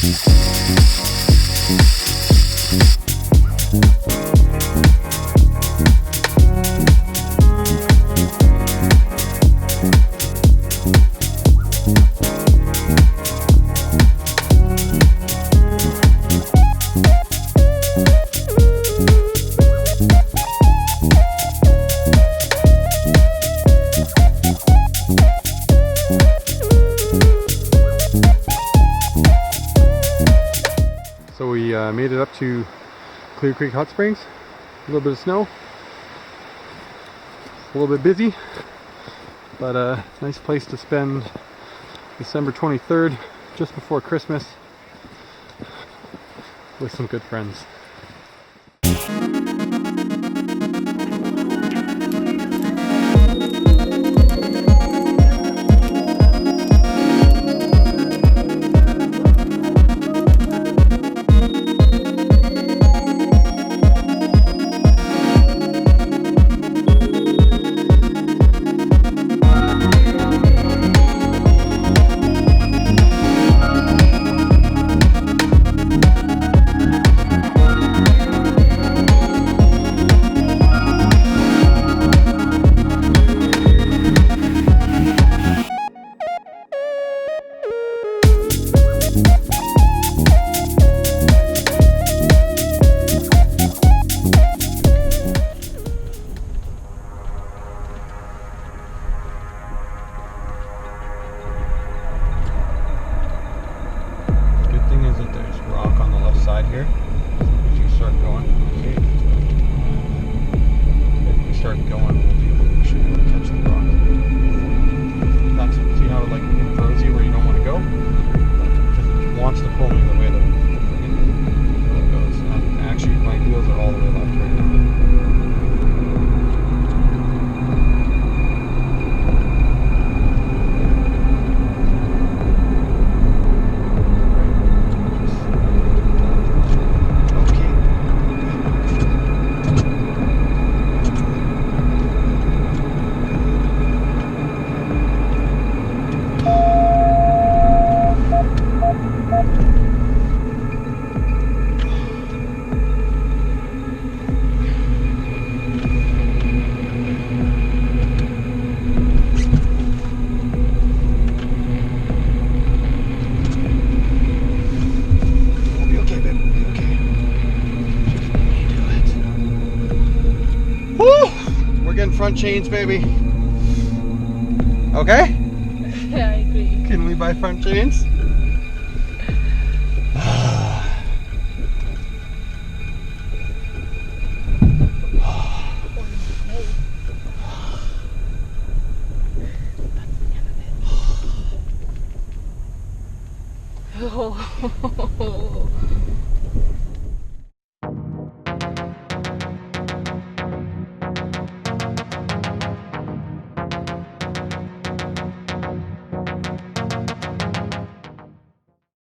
So we made it up to Clear Creek Hot Springs. A little bit of snow, a little bit busy, but a nice place to spend December 23rd, just before Christmas, with some good friends. Here, if you start going, okay. If we start going, we should be able to catch the rock. That's, see how it like it throws you where you don't want to go? It wants to pull me the way that it goes. And actually, my wheels are all the way left right now. Front chains, baby. Okay? Yeah, I agree. Can we buy front chains?